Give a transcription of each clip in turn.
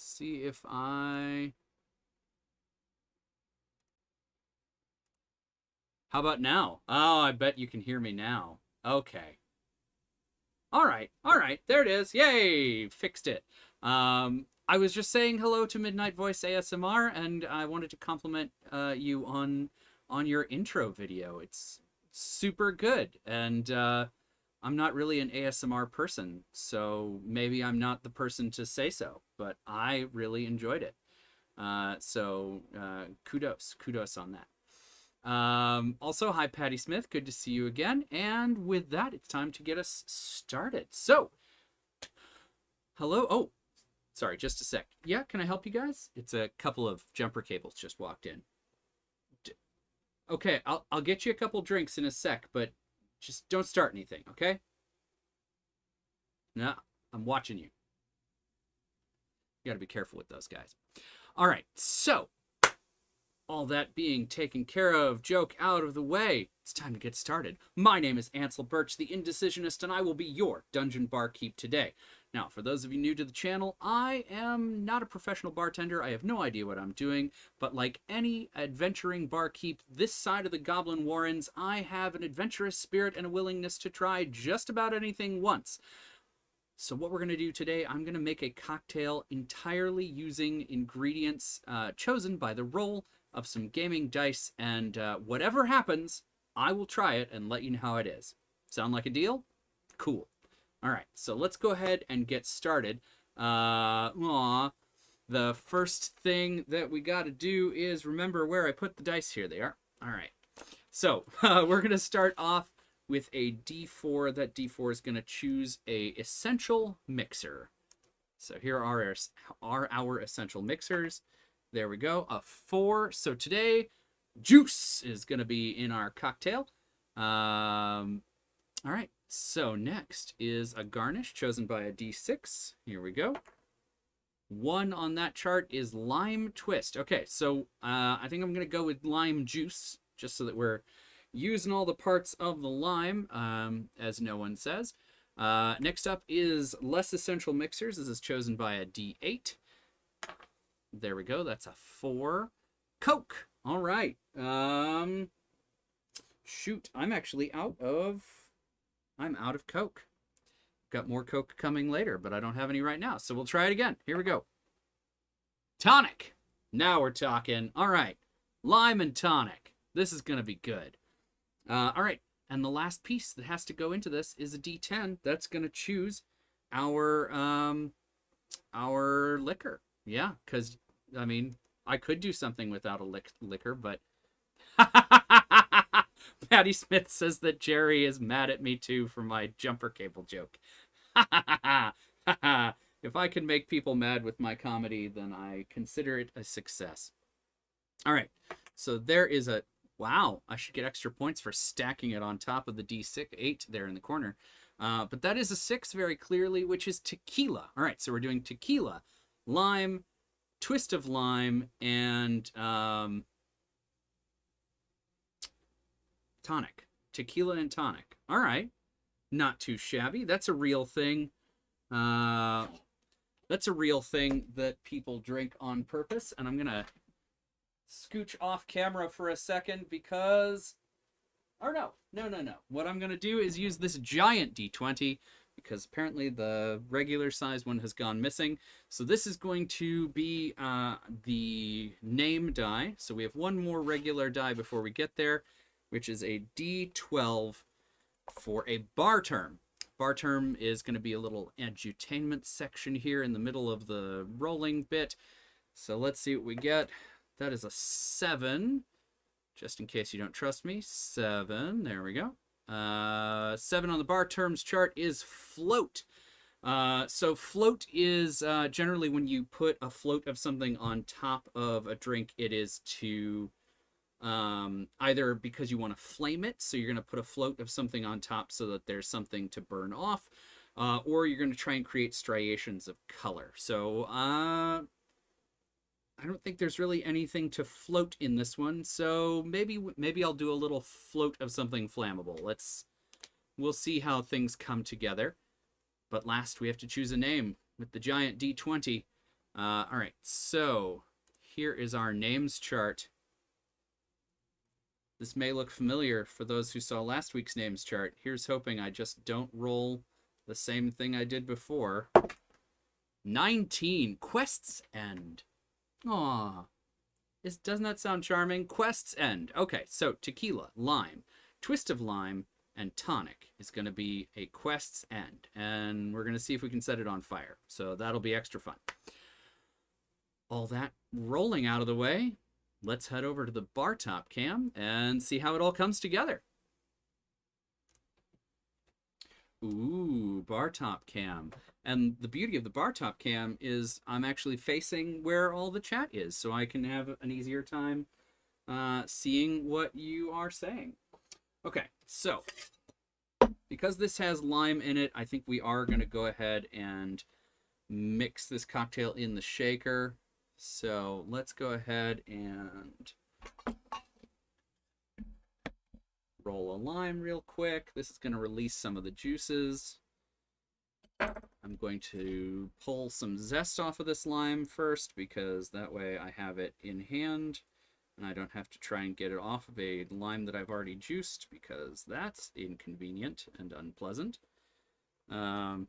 Let's see if I... How about now? Oh, I bet you can hear me now. Okay. All right, there it is. Yay, fixed it. I was just saying hello to Midnight Voice ASMR, and I wanted to compliment you on your intro video. It's super good, and I'm not really an ASMR person, so maybe I'm not the person to say so, but I really enjoyed it. So kudos on that. Also, hi, Patty Smith. Good to see you again. And with that, it's time to get us started. So, hello. Oh, sorry, just a sec. Yeah, can I help you guys? It's a couple of jumper cables just walked in. Okay, I'll get you a couple drinks in a sec, but just don't start anything, okay? No, I'm watching you. You gotta be careful with those guys. All right, so all that being taken care of, joke out of the way, it's time to get started. My name is Ansel Birch, the Indecisionist, and I will be your Dungeon Barkeep today. Now, for those of you new to the channel, I am not a professional bartender. I have no idea what I'm doing, but like any adventuring barkeep this side of the Goblin Warrens, I have an adventurous spirit and a willingness to try just about anything once. So what we're going to do today, I'm going to make a cocktail entirely using ingredients chosen by the roll of some gaming dice, and whatever happens, I will try it and let you know how it is. Sound like a deal? Cool. All right, so let's go ahead and get started. The first thing that we got to do is remember where I put the dice. Here they are. All right, so we're going to start off with a D4. That D4 is going to choose a essential mixer. So here are our essential mixers. There we go, a 4. So today, juice is going to be in our cocktail. All right, so next is a garnish chosen by a D6. Here we go. 1 on that chart is lime twist. Okay, so I think I'm going to go with lime juice, just so that we're using all the parts of the lime, as no one says. Next up is less essential mixers. This is chosen by a D8. There we go. That's a 4. Coke. All right. Shoot. I'm out of Coke. Got more Coke coming later, but I don't have any right now. So we'll try it again. Here we go. Tonic. Now we're talking. All right. Lime and tonic. This is going to be good. All right. And the last piece that has to go into this is a D10. That's going to choose our liquor. Yeah, because, I mean, I could do something without a liquor, but... Patty Smith says that Jerry is mad at me, too, for my jumper cable joke. If I can make people mad with my comedy, then I consider it a success. All right, so there is a... Wow, I should get extra points for stacking it on top of the D6, 8 there in the corner. But that is a 6 very clearly, which is tequila. All right, so we're doing tequila, lime, twist of lime, and tonic. Tequila and tonic. All right. Not too shabby. That's a real thing. That's a real thing that people drink on purpose. And I'm going to scooch off camera for a second because... Or no. What I'm going to do is use this giant D20 because apparently the regular size one has gone missing. So this is going to be the name die. So we have one more regular die before we get there, which is a D12 for a bar term. Bar term is going to be a little edutainment section here in the middle of the rolling bit. So let's see what we get. That is a 7. Just in case you don't trust me, 7. There we go. 7 on the bar terms chart is float. So float is generally when you put a float of something on top of a drink, it is to either because you want to flame it, so you're going to put a float of something on top so that there's something to burn off, or you're going to try and create striations of color. So I don't think there's really anything to float in this one, so maybe I'll do a little float of something flammable. We'll see how things come together. But last we have to choose a name with the giant D20. All right, so here is our names chart. This may look familiar for those who saw last week's names chart. Here's hoping I just don't roll the same thing I did before. 19, Quest's End. Aw, doesn't that sound charming? Quest's End. Okay, so tequila, lime, twist of lime, and tonic is going to be a Quest's End. And we're going to see if we can set it on fire. So that'll be extra fun. All that rolling out of the way, let's head over to the bar top cam and see how it all comes together. Ooh, bar top cam. And the beauty of the bar top cam is I'm actually facing where all the chat is, so I can have an easier time seeing what you are saying. Okay, so because this has lime in it, I think we are going to go ahead and mix this cocktail in the shaker. So let's go ahead and roll a lime real quick. This is going to release some of the juices. I'm going to pull some zest off of this lime first because that way I have it in hand and I don't have to try and get it off of a lime that I've already juiced because that's inconvenient and unpleasant. All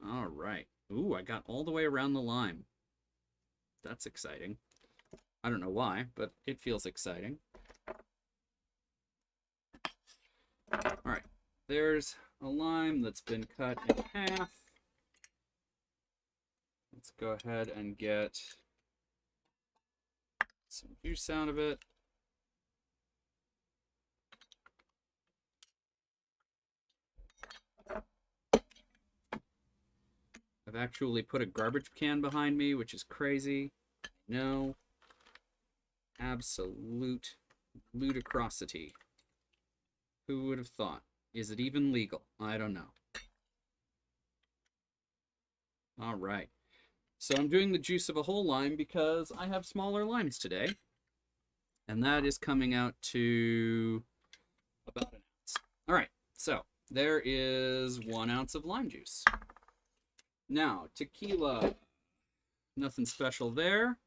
right. Ooh, I got all the way around the lime. That's exciting. I don't know why, but it feels exciting. All right. There's a lime that's been cut in half. Let's go ahead and get some juice out of it. I've actually put a garbage can behind me, which is crazy. No. Absolute ludicrosity. Who would have thought? Is it even legal? I don't know. All right. So I'm doing the juice of a whole lime because I have smaller limes today. And that is coming out to about an ounce. All right. So there is 1 ounce of lime juice. Now, tequila, nothing special there.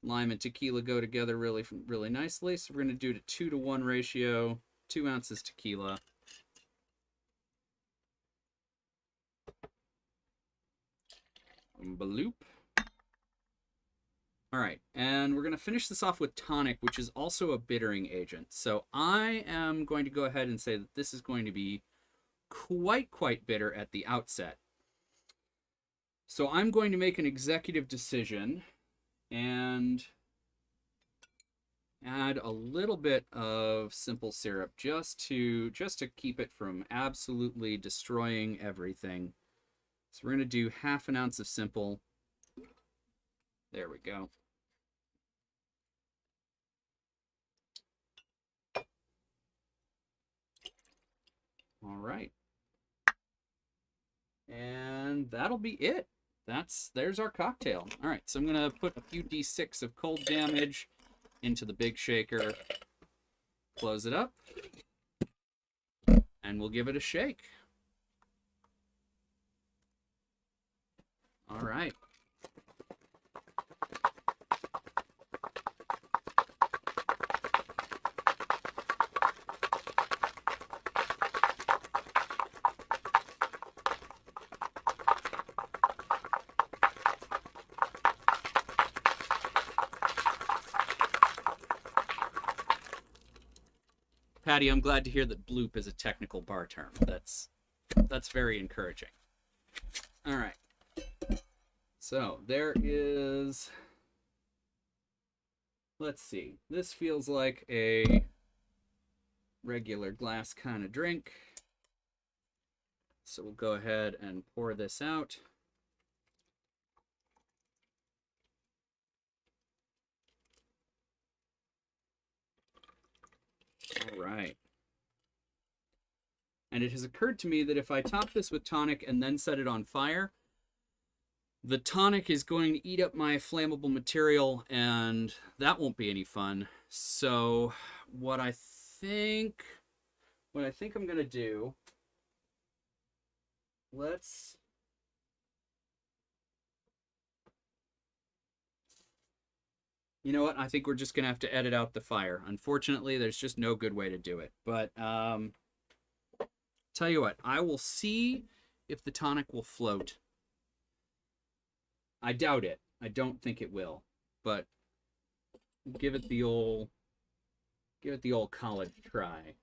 Lime and tequila go together really nicely. So we're going to do it a 2-to-1 ratio, 2 ounces tequila. Bloop. All right, and we're going to finish this off with tonic, which is also a bittering agent. So I am going to go ahead and say that this is going to be quite bitter at the outset. So I'm going to make an executive decision and add a little bit of simple syrup just to keep it from absolutely destroying everything. So we're going to do 1/2 ounce of simple. There we go. All right. And that'll be it. There's our cocktail. All right, so I'm going to put a few D6 of cold damage into the big shaker. Close it up. And we'll give it a shake. All right. Patty, I'm glad to hear that bloop is a technical bar term. That's very encouraging. All right. So there is, let's see. This feels like a regular glass kind of drink. So we'll go ahead and pour this out. All right. And it has occurred to me that if I top this with tonic and then set it on fire, the tonic is going to eat up my flammable material, and that won't be any fun. So what I think I'm going to do, let's You know what? I think we're just going to have to edit out the fire. Unfortunately, there's just no good way to do it. But, tell you what, I will see if the tonic will float. I doubt it. I don't think it will. But give it the old college try.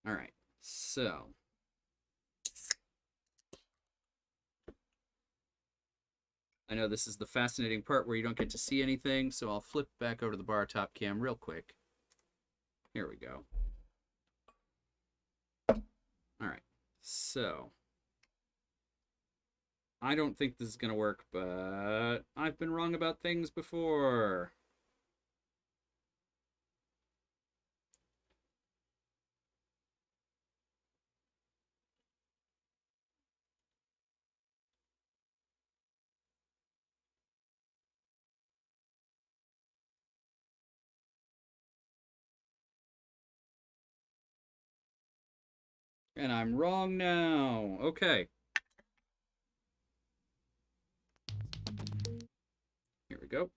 All right. So, I know this is the fascinating part where you don't get to see anything, so I'll flip back over to the bar top cam real quick. Here we go. All right. So, I don't think this is going to work, but I've been wrong about things before. And I'm wrong now. Okay. Here we go.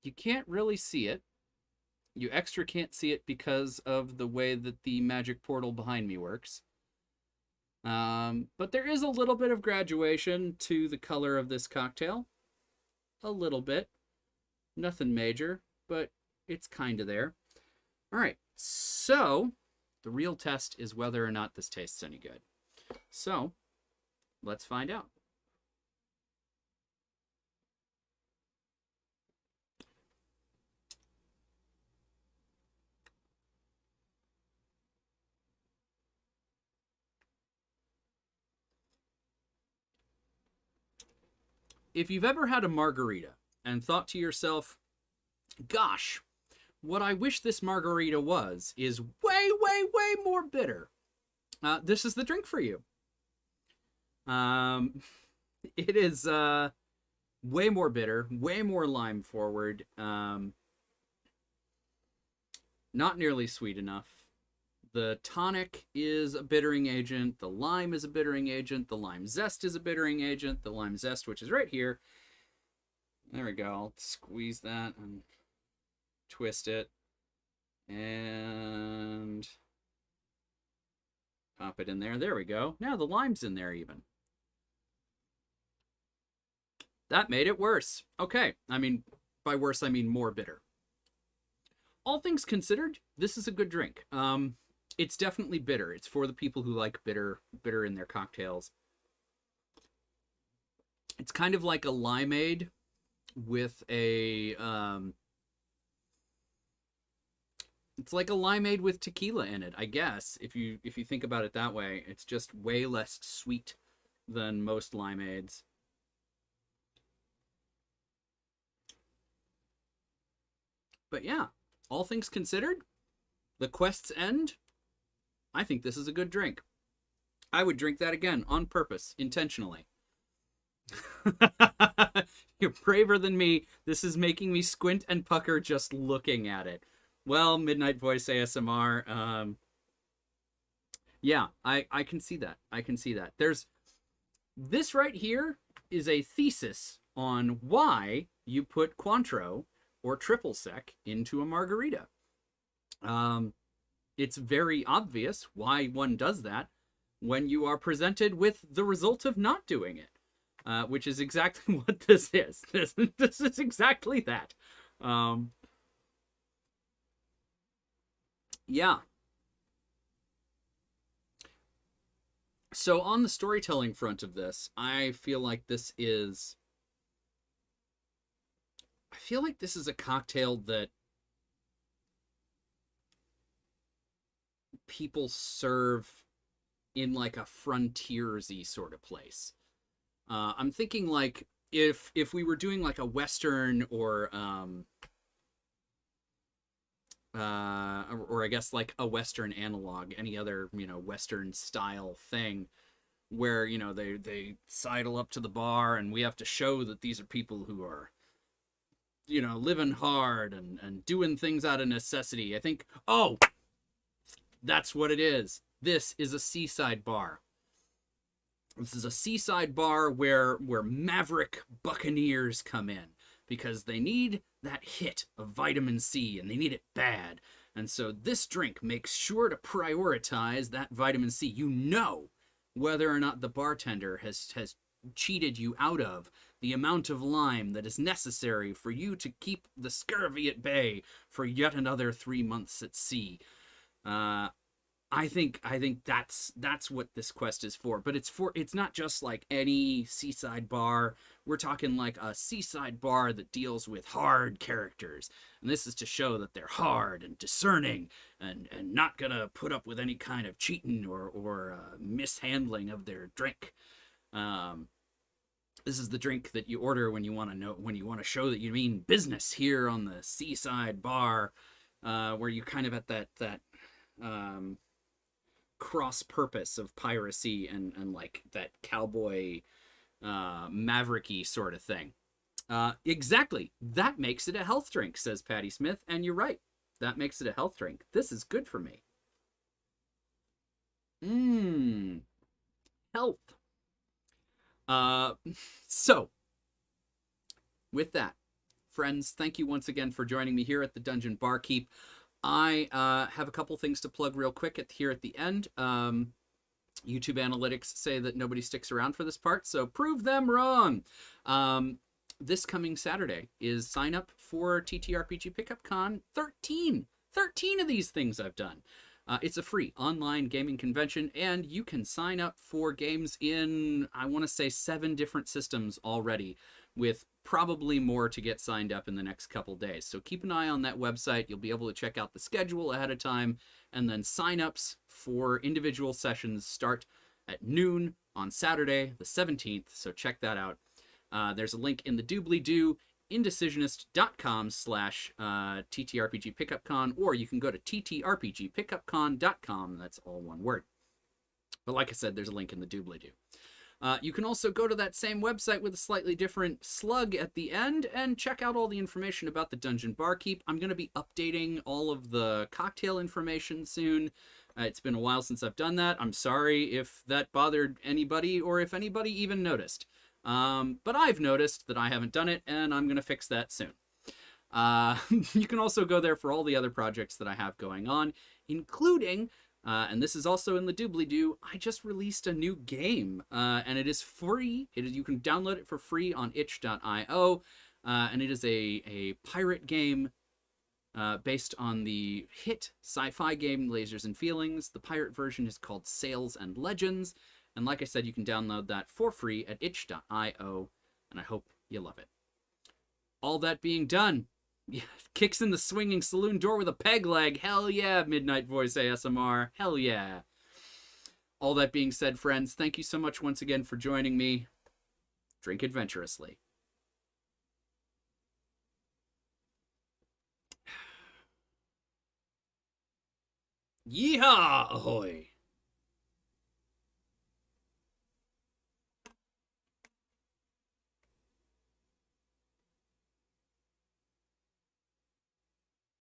You can't really see it. You extra can't see it because of the way that the magic portal behind me works. But there is a little bit of graduation to the color of this cocktail. A little bit. Nothing major, but it's kind of there. All right, so the real test is whether or not this tastes any good. So let's find out. If you've ever had a margarita and thought to yourself, gosh, what I wish this margarita was is way, way, way more bitter, this is the drink for you. It is way more bitter, way more lime forward, not nearly sweet enough. The tonic is a bittering agent. The lime is a bittering agent. The lime zest is a bittering agent. The lime zest, which is right here. There we go. I'll squeeze that and twist it. And pop it in there. There we go. Now the lime's in there even. That made it worse. Okay. I mean, by worse, I mean more bitter. All things considered, this is a good drink. It's definitely bitter. It's for the people who like bitter in their cocktails. It's kind of like a limeade with a it's like a limeade with tequila in it, I guess. If you think about it that way, it's just way less sweet than most limeades. But yeah, all things considered, the quest's end, I think this is a good drink. I would drink that again on purpose, intentionally. You're braver than me. This is making me squint and pucker just looking at it. Well, Midnight Voice ASMR. Yeah, I can see that. I can see that. This right here is a thesis on why you put Cointreau or triple sec into a margarita. It's very obvious why one does that when you are presented with the result of not doing it, which is exactly what this is. This is exactly that. Yeah. So on the storytelling front of this, I feel like this is a cocktail that people serve in like a frontiersy sort of place. I'm thinking like if we were doing like a Western or I guess like a Western analog, any other, Western style thing where, they sidle up to the bar and we have to show that these are people who are, living hard and doing things out of necessity. I think, oh, that's what it is. This is a seaside bar. This is a seaside bar where maverick buccaneers come in because they need that hit of vitamin C, and they need it bad. And so this drink makes sure to prioritize that vitamin C. You know whether or not the bartender has cheated you out of the amount of lime that is necessary for you to keep the scurvy at bay for yet another 3 months at sea. I think that's what this quest is for. But it's not just like any seaside bar. We're talking like a seaside bar that deals with hard characters. And this is to show that they're hard and discerning and not gonna put up with any kind of cheating or mishandling of their drink. This is the drink that you order when you want to show that you mean business here on the seaside bar, where you're kind of at that cross purpose of piracy and like that cowboy mavericky sort of thing. Exactly. That makes it a health drink, says Patty Smith, and you're right. That makes it a health drink. This is good for me. Health. So, with that, friends, thank you once again for joining me here at the Dungeon Barkeep. I have a couple things to plug real quick here at the end. YouTube analytics say that nobody sticks around for this part, so prove them wrong. This coming Saturday is sign up for TTRPG Pickup Con 13. 13 of these things I've done. It's a free online gaming convention, and you can sign up for games in, I want to say, 7 different systems already, with probably more to get signed up in the next couple days. So keep an eye on that website. You'll be able to check out the schedule ahead of time, and then sign-ups for individual sessions start at noon on Saturday, the 17th, so check that out. There's a link in the doobly-doo, indecisionist.com/TTRPG Pickup Con, or you can go to TTRPGPickupCon.com. That's all one word. But like I said, there's a link in the doobly-doo. You can also go to that same website with a slightly different slug at the end and check out all the information about the Dungeon Barkeep. I'm going to be updating all of the cocktail information soon. It's been a while since I've done that. I'm sorry if that bothered anybody or if anybody even noticed. But I've noticed that I haven't done it, and I'm going to fix that soon. You can also go there for all the other projects that I have going on, including, and this is also in the doobly-doo, I just released a new game, and it is free. You can download it for free on itch.io, and it is a pirate game based on the hit sci-fi game Lasers and Feelings. The pirate version is called Sails and Legends. And like I said, you can download that for free at itch.io, and I hope you love it. All that being done, kicks in the swinging saloon door with a peg leg. Hell yeah, Midnight Voice ASMR. Hell yeah. All that being said, friends, thank you so much once again for joining me. Drink adventurously. Yeehaw! Ahoy!